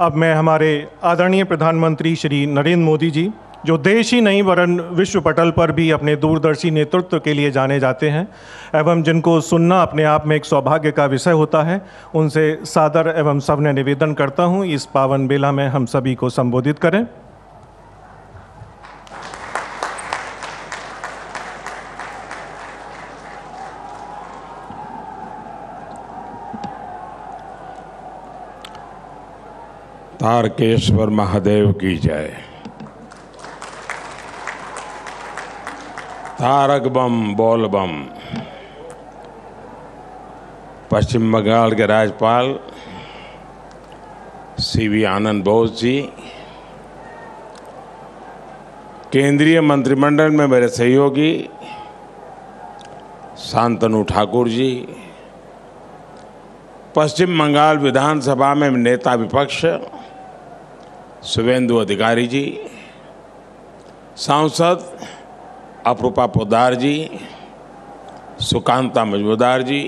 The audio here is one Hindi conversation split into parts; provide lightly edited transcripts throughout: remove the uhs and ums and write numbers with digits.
अब मैं हमारे आदरणीय प्रधानमंत्री श्री नरेंद्र मोदी जी, जो देश ही नहीं वरन विश्व पटल पर भी अपने दूरदर्शी नेतृत्व के लिए जाने जाते हैं एवं जिनको सुनना अपने आप में एक सौभाग्य का विषय होता है, उनसे सादर एवं सविनय निवेदन करता हूं इस पावन बेला में हम सभी को संबोधित करें। तारकेश्वर महादेव की जय। तारक बम बोल बम। पश्चिम बंगाल के राज्यपाल सीवी आनंद बोस जी, केंद्रीय मंत्रिमंडल में मेरे सहयोगी शांतनु ठाकुर जी, पश्चिम बंगाल विधानसभा में नेता विपक्ष शुभेंदु अधिकारी जी, सांसद अपरूपा पोद्दार जी, सुकांता मजूमदार जी,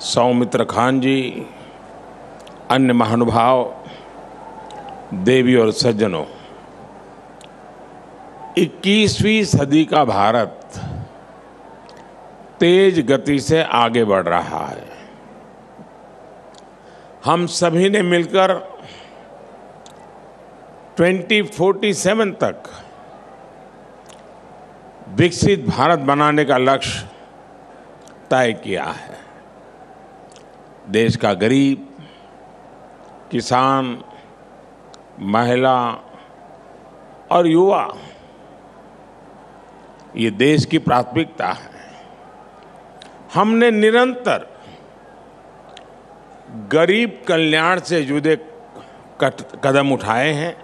सौमित्र खान जी, अन्य महानुभाव, देवी और सज्जनों, 21वीं सदी का भारत तेज गति से आगे बढ़ रहा है। हम सभी ने मिलकर 2047 तक विकसित भारत बनाने का लक्ष्य तय किया है। देश का गरीब, किसान, महिला और युवा ये देश की प्राथमिकता है। हमने निरंतर गरीब कल्याण से जुड़े कदम उठाए हैं,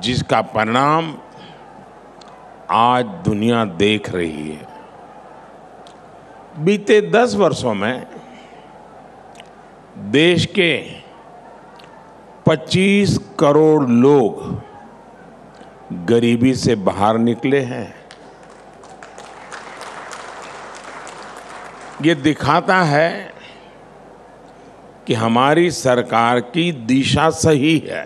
जिसका परिणाम आज दुनिया देख रही है। बीते 10 वर्षों में देश के 25 करोड़ लोग गरीबी से बाहर निकले हैं। ये दिखाता है कि हमारी सरकार की दिशा सही है,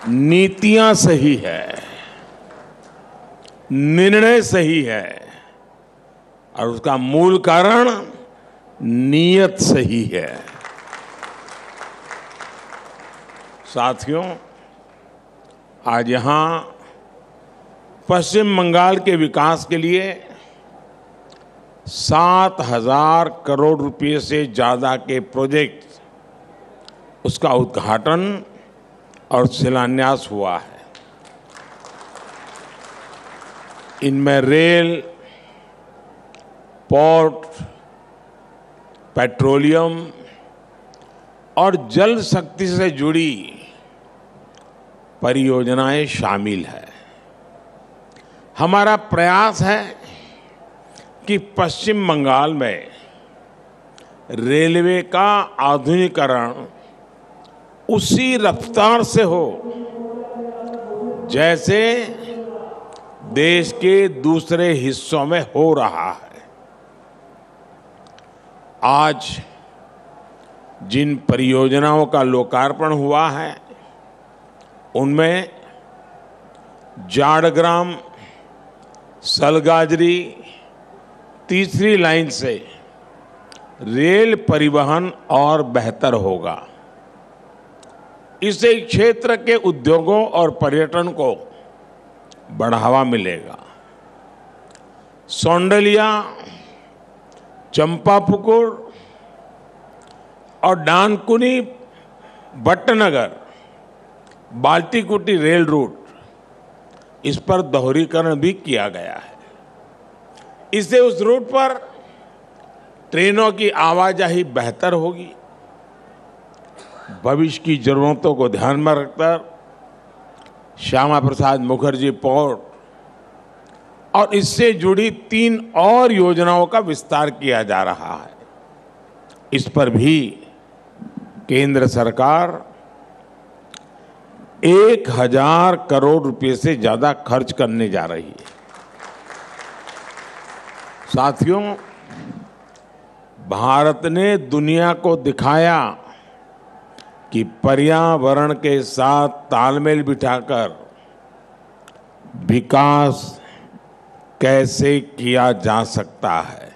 नीतियां सही है, निर्णय सही है और उसका मूल कारण नीयत सही है। साथियों, आज यहां पश्चिम बंगाल के विकास के लिए 7,000 करोड़ रुपए से ज्यादा के प्रोजेक्ट, उसका उद्घाटन और शिलान्यास हुआ है। इनमें रेल, पोर्ट, पेट्रोलियम और जल शक्ति से जुड़ी परियोजनाएं शामिल है। हमारा प्रयास है कि पश्चिम बंगाल में रेलवे का आधुनिकीकरण उसी रफ्तार से हो जैसे देश के दूसरे हिस्सों में हो रहा है। आज जिन परियोजनाओं का लोकार्पण हुआ है उनमें जाड़ग्राम सलगाजरी तीसरी लाइन से रेल परिवहन और बेहतर होगा। इससे क्षेत्र के उद्योगों और पर्यटन को बढ़ावा मिलेगा। सौंडलिया, चंपापुकुर और डानकुनी भट्टनगर बाल्टीकुटी रेल रूट, इस पर दोहरीकरण भी किया गया है। इससे उस रूट पर ट्रेनों की आवाजाही बेहतर होगी। भविष्य की जरूरतों को ध्यान में रखकर श्यामा प्रसाद मुखर्जी पोर्ट और इससे जुड़ी 3 और योजनाओं का विस्तार किया जा रहा है। इस पर भी केंद्र सरकार 1,000 करोड़ रुपए से ज्यादा खर्च करने जा रही है। साथियों, भारत ने दुनिया को दिखाया कि पर्यावरण के साथ तालमेल बिठाकर विकास कैसे किया जा सकता है।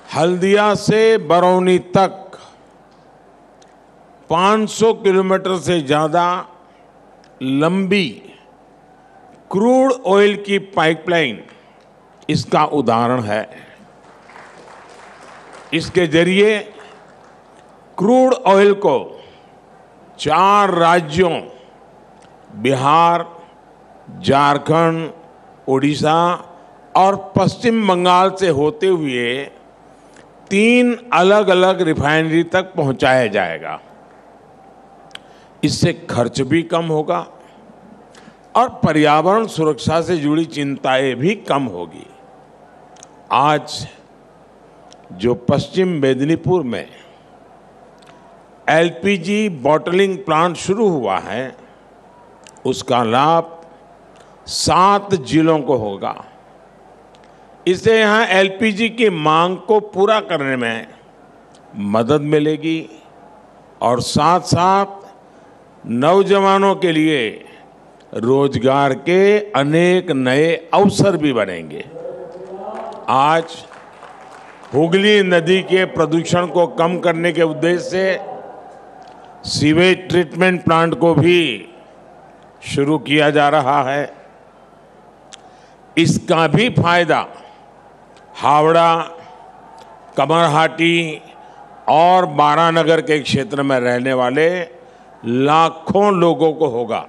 हल्दिया से बरौनी तक 500 किलोमीटर से ज्यादा लंबी क्रूड ऑयल की पाइपलाइन इसका उदाहरण है। इसके जरिए क्रूड ऑयल को 4 राज्यों बिहार, झारखंड, उड़ीसा और पश्चिम बंगाल से होते हुए 3 अलग अलग रिफाइनरी तक पहुंचाया जाएगा। इससे खर्च भी कम होगा और पर्यावरण सुरक्षा से जुड़ी चिंताएं भी कम होगी। आज जो पश्चिम मेदिनीपुर में एलपीजी बॉटलिंग प्लांट शुरू हुआ है, उसका लाभ 7 जिलों को होगा। इससे यहाँ एलपीजी की मांग को पूरा करने में मदद मिलेगी और साथ साथ नौजवानों के लिए रोजगार के अनेक नए अवसर भी बनेंगे। आज हुगली नदी के प्रदूषण को कम करने के उद्देश्य से सीवेज ट्रीटमेंट प्लांट को भी शुरू किया जा रहा है। इसका भी फायदा हावड़ा, कमरहाटी और बारानगर के क्षेत्र में रहने वाले लाखों लोगों को होगा।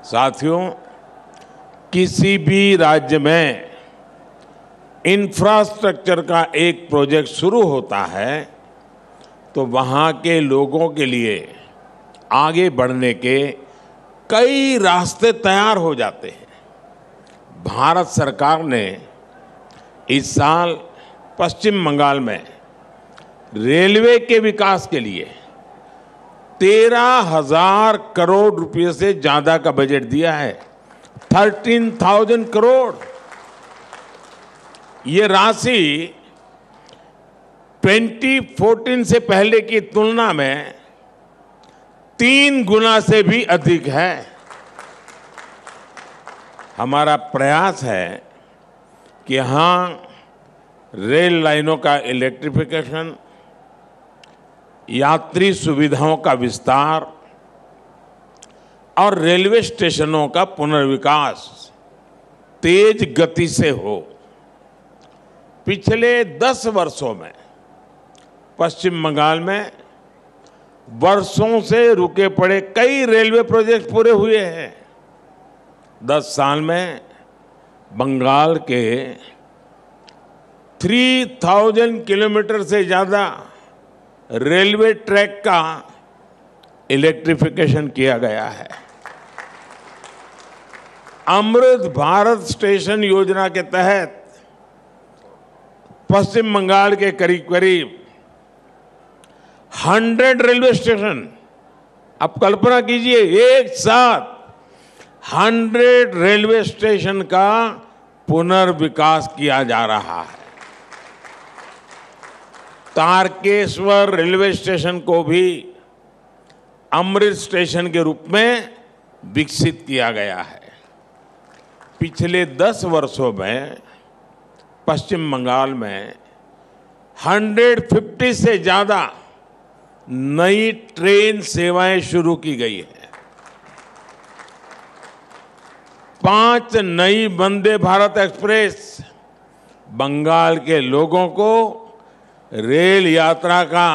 साथियों, किसी भी राज्य में इंफ्रास्ट्रक्चर का एक प्रोजेक्ट शुरू होता है तो वहाँ के लोगों के लिए आगे बढ़ने के कई रास्ते तैयार हो जाते हैं। भारत सरकार ने इस साल पश्चिम बंगाल में रेलवे के विकास के लिए 13,000 करोड़ रुपए से ज्यादा का बजट दिया है। 13,000 करोड़। ये राशि 2014 से पहले की तुलना में 3 गुना से भी अधिक है। हमारा प्रयास है कि यहाँ रेल लाइनों का इलेक्ट्रिफिकेशन, यात्री सुविधाओं का विस्तार और रेलवे स्टेशनों का पुनर्विकास तेज गति से हो। पिछले 10 वर्षों में पश्चिम बंगाल में वर्षों से रुके पड़े कई रेलवे प्रोजेक्ट पूरे हुए हैं। 10 साल में बंगाल के 3,000 किलोमीटर से ज्यादा रेलवे ट्रैक का इलेक्ट्रिफिकेशन किया गया है। अमृत भारत स्टेशन योजना के तहत पश्चिम बंगाल के करीब करीब 100 रेलवे स्टेशन, आप कल्पना कीजिए, एक साथ 100 रेलवे स्टेशन का पुनर्विकास किया जा रहा है। तारकेश्वर रेलवे स्टेशन को भी अमृत स्टेशन के रूप में विकसित किया गया है। पिछले 10 वर्षों में पश्चिम बंगाल में 150 से ज्यादा नई ट्रेन सेवाएं शुरू की गई है। 5 नई वंदे भारत एक्सप्रेस बंगाल के लोगों को रेल यात्रा का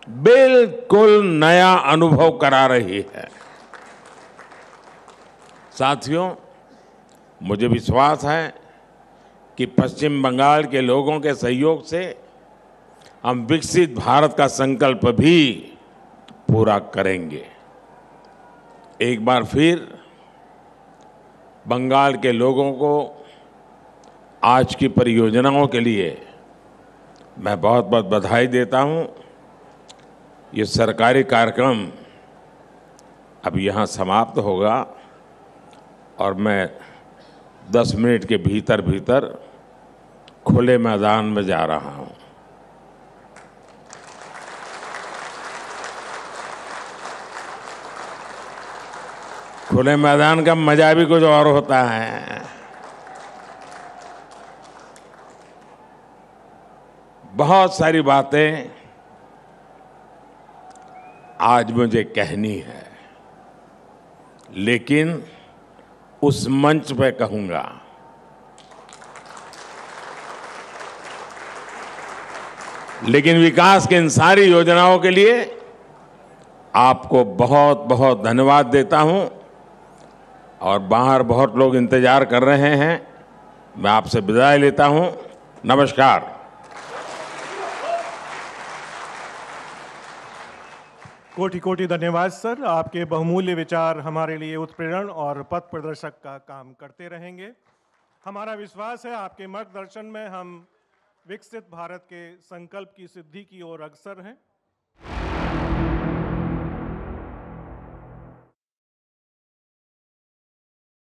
बिल्कुल नया अनुभव करा रही है। साथियों, मुझे विश्वास है कि पश्चिम बंगाल के लोगों के सहयोग से हम विकसित भारत का संकल्प भी पूरा करेंगे। एक बार फिर बंगाल के लोगों को आज की परियोजनाओं के लिए मैं बहुत बहुत बधाई देता हूं। ये सरकारी कार्यक्रम अब यहाँ समाप्त होगा और मैं 10 मिनट के भीतर भीतर खुले मैदान में जा रहा हूं। खुले मैदान का मजा भी कुछ और होता है। बहुत सारी बातें आज मुझे कहनी है, लेकिन उस मंच पे कहूंगा। लेकिन विकास की इन सारी योजनाओं के लिए आपको बहुत बहुत धन्यवाद देता हूं। और बाहर बहुत लोग इंतजार कर रहे हैं। मैं आपसे विदाई लेता हूं। नमस्कार। कोटि कोटि धन्यवाद सर। आपके बहुमूल्य विचार हमारे लिए उत्प्रेरण और पथ प्रदर्शक का काम करते रहेंगे। हमारा विश्वास है आपके मार्गदर्शन में हम विकसित भारत के संकल्प की सिद्धि की ओर अग्रसर हैं।